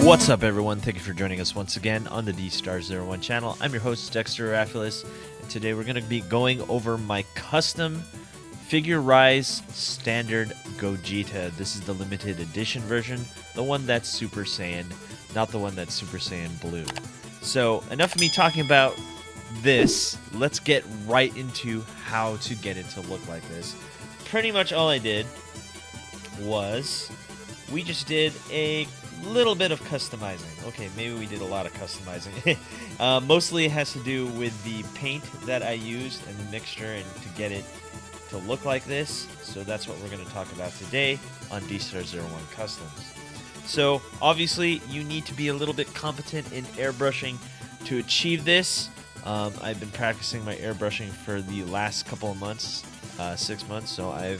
What's up, everyone? Thank you for joining us once again on the Dstar01 channel. I'm your host, Dexter, Arafiles, and today we're going to be going over my custom Figure Rise Standard Gogeta. This is the limited edition version, the one that's Super Saiyan, not the one that's Super Saiyan Blue. So, enough of me talking about this. Let's get right into how to get it to look like this. Pretty much all I did was we just did a little bit of customizing. Okay, maybe we did a lot of customizing. Mostly it has to do with the paint that I used and the mixture and to get it to look like this. So that's what we're going to talk about today on Dstar01 Customs. So obviously you need to be a little bit competent in airbrushing to achieve this. I've been practicing my airbrushing for the last couple of months, 6 months, so I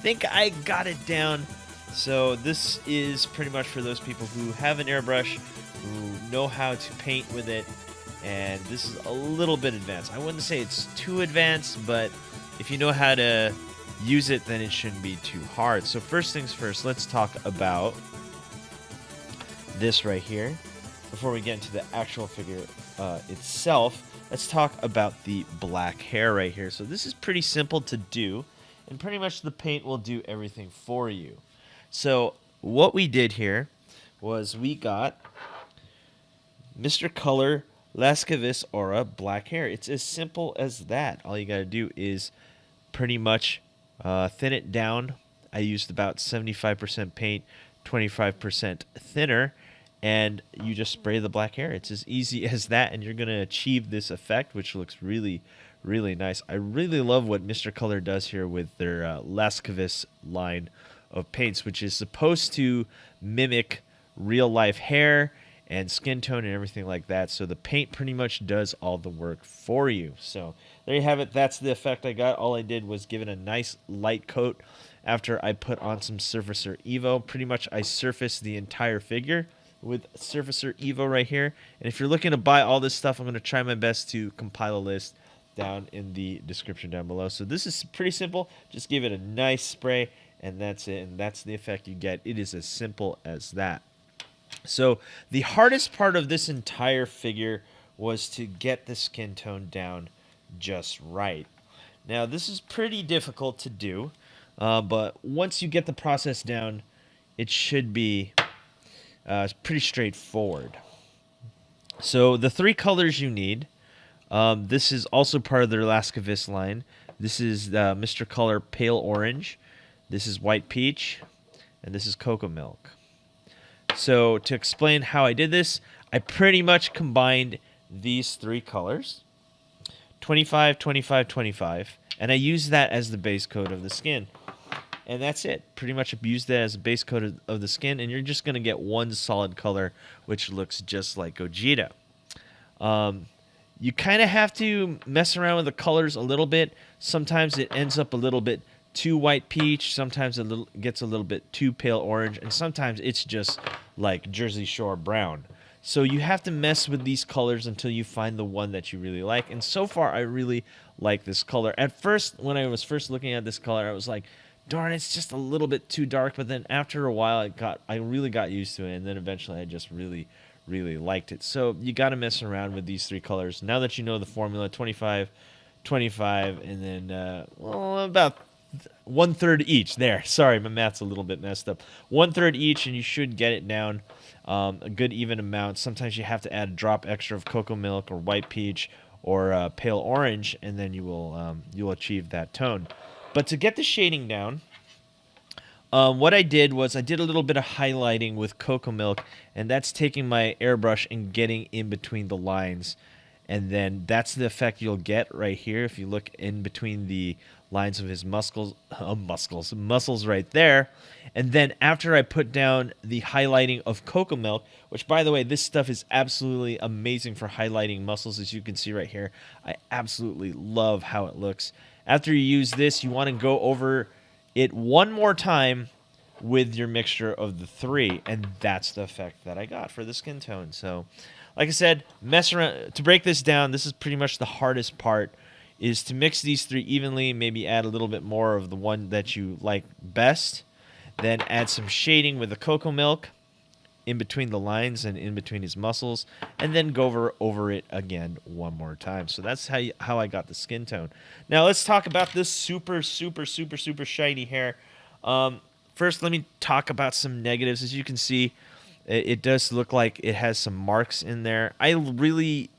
think I got it down. So this is pretty much for those people who have an airbrush, who know how to paint with it, and this is a little bit advanced. I wouldn't say it's too advanced, but if you know how to use it, then it shouldn't be too hard. So first things first, let's talk about this right here. Before we get into the actual figure itself, let's talk about the black hair right here. So this is pretty simple to do, and pretty much the paint will do everything for you. So what we did here was we got Mr. Color Lascavis Aura black hair. It's as simple as that. All you got to do is pretty much thin it down. I used about 75% paint, 25% thinner, and you just spray the black hair. It's as easy as that, and you're going to achieve this effect, which looks really, really nice. I really love what Mr. Color does here with their Lascavis line of paints, which is supposed to mimic real life hair and skin tone and everything like that. So the paint pretty much does all the work for you. So there you have it. That's the effect I got. All I did was give it a nice light coat after I put on some Surfacer Evo. Pretty much I surfaced the entire figure with Surfacer Evo right here. And if you're looking to buy all this stuff, I'm going to try my best to compile a list down in the description down below. So this is pretty simple. Just give it a nice spray, and that's it, and that's the effect you get. It is as simple as that. So the hardest part of this entire figure was to get the skin tone down just right. Now this is pretty difficult to do, but once you get the process down, it should be pretty straightforward. So the three colors you need, this is also part of their Lascavis line. This is Mr. Color Pale Orange. This is White Peach, and this is Cocoa Milk. So to explain how I did this, I pretty much combined these three colors, 25, 25, 25, and I used that as the base coat of the skin. And that's it. Pretty much used that as a base coat of the skin, and you're just going to get one solid color, which looks just like Gogeta. You kind of have to mess around with the colors a little bit. Sometimes it ends up a little bit too white peach, sometimes it gets a little bit too pale orange, and sometimes it's just like Jersey Shore brown. So you have to mess with these colors until you find the one that you really like. And so far, I really like this color. At first, when I was first looking at this color, I was like, darn, it's just a little bit too dark. But then after a while, I really got used to it, and then eventually I just really liked it. So you got to mess around with these three colors. Now that you know the formula, 25, 25, and then about 1/3 each. There, sorry, my math's a little bit messed up. 1/3 each, and you should get it down a good even amount. Sometimes you have to add a drop extra of Cocoa Milk or White Peach or Pale Orange, and then you will you'll achieve that tone. But to get the shading down, what I did was I did a little bit of highlighting with Cocoa Milk, and that's taking my airbrush and getting in between the lines. And then that's the effect you'll get right here if you look in between the lines of his muscles right there. And then after I put down the highlighting of Cocoa Milk, which, by the way, this stuff is absolutely amazing for highlighting muscles, as you can see right here. I absolutely love how it looks. After you use this, you want to go over it one more time with your mixture of the three, and that's the effect that I got for the skin tone. So like I said, mess around. To break this down, this is pretty much the hardest part, is to mix these three evenly, maybe add a little bit more of the one that you like best, then add some shading with the cocoa milk in between the lines and in between his muscles, and then go over it again one more time. So that's how I got the skin tone. Now let's talk about this super shiny hair. First, let me talk about some negatives. As you can see, it does look like it has some marks in there. I really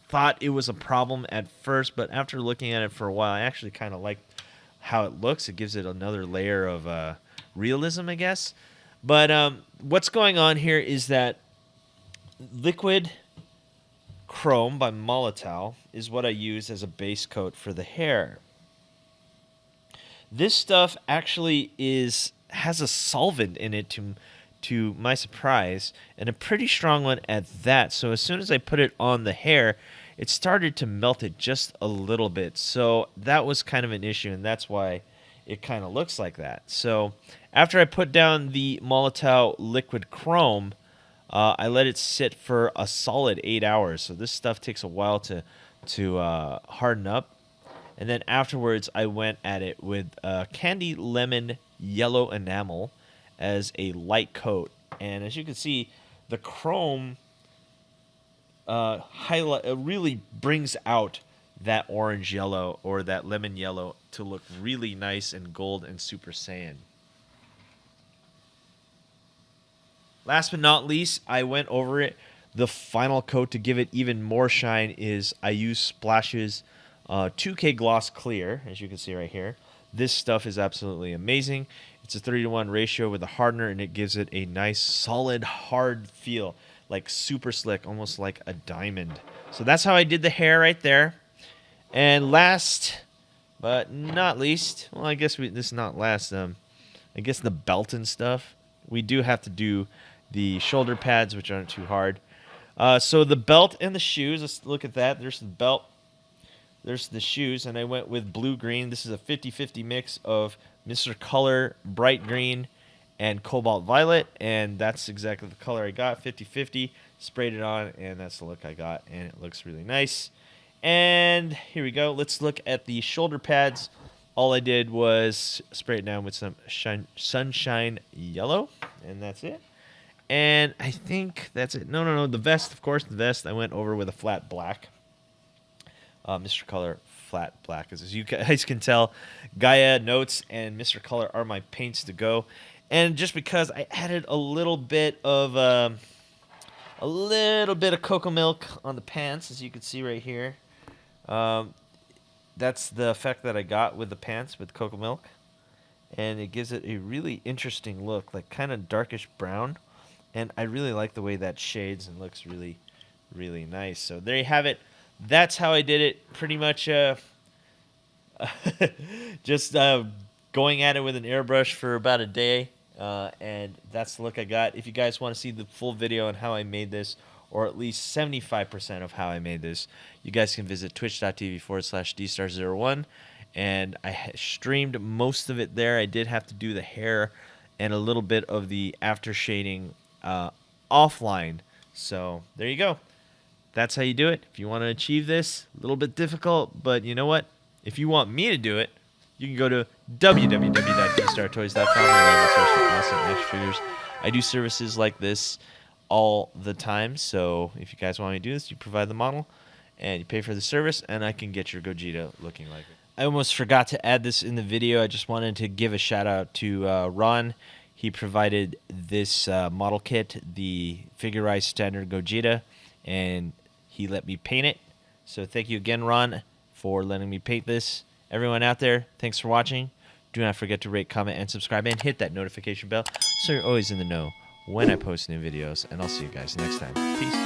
thought it was a problem at first, but after looking at it for a while, I actually kind of like how it looks. It gives it another layer of realism, I guess. But what's going on here is that liquid chrome by Molotov is what I use as a base coat for the hair. This stuff actually has a solvent in it, to my surprise, and a pretty strong one at that. So as soon as I put it on the hair, it started to melt it just a little bit. So that was kind of an issue, and that's why it kind of looks like that. So after I put down the Molotov liquid chrome, I let it sit for a solid 8 hours. So this stuff takes a while to harden up. And then afterwards, I went at it with candy lemon yellow enamel as a light coat. And as you can see, the chrome really brings out that orange yellow or that lemon yellow to look really nice and gold and Super Saiyan. Last but not least, I went over it. The final coat to give it even more shine is I use Splash's 2K Gloss Clear, as you can see right here. This stuff is absolutely amazing. It's a 3-to-1 ratio with a hardener, and it gives it a nice, solid, hard feel, like super slick, almost like a diamond. So that's how I did the hair right there. And last but not least, well, I guess this is not last. I guess the belt and stuff. We do have to do the shoulder pads, which aren't too hard. So the belt and the shoes. Let's look at that. There's the belt. There's the shoes, and I went with blue-green. This is a 50-50 mix of Mr. Color Bright Green and Cobalt Violet, and that's exactly the color I got, 50-50. Sprayed it on, and that's the look I got, and it looks really nice. And here we go. Let's look at the shoulder pads. All I did was spray it down with some Sunshine Yellow, and that's it. And I think that's it. No. The vest, of course, the vest I went over with a flat black. Mr. Color flat black. As you guys can tell, Gaia, Notes, and Mr. Color are my paints to go. And just because I added a little bit of cocoa milk on the pants, as you can see right here. That's the effect that I got with the pants with cocoa milk. And it gives it a really interesting look, like kind of darkish brown. And I really like the way that shades and looks really, really nice. So there you have it. That's how I did it. Pretty much just going at it with an airbrush for about a day. And that's the look I got. If you guys want to see the full video on how I made this, or at least 75% of how I made this, you guys can visit twitch.tv/Dstar01. And I streamed most of it there. I did have to do the hair and a little bit of the after shading offline. So there you go. That's how you do it. If you want to achieve this, a little bit difficult, but you know what? If you want me to do it, you can go to www.dstartoys.com where I have some awesome action figures. I do services like this all the time, so if you guys want me to do this, you provide the model, and you pay for the service, and I can get your Gogeta looking like it. I almost forgot to add this in the video. I just wanted to give a shout-out to Ron. He provided this model kit, the figurized standard Gogeta, and he let me paint it. So thank you again, Ron, for letting me paint this. Everyone out there, thanks for watching. Do not forget to rate, comment, and subscribe, and hit that notification bell so you're always in the know when I post new videos. And I'll see you guys next time. Peace.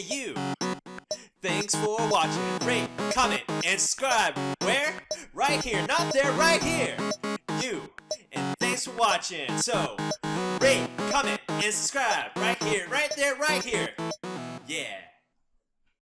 you. Thanks for watching. Rate, comment, and subscribe. Where? Right here. Not there, right here. You. And thanks for watching. So, rate, comment, and subscribe. Right here, right there, right here. Yeah.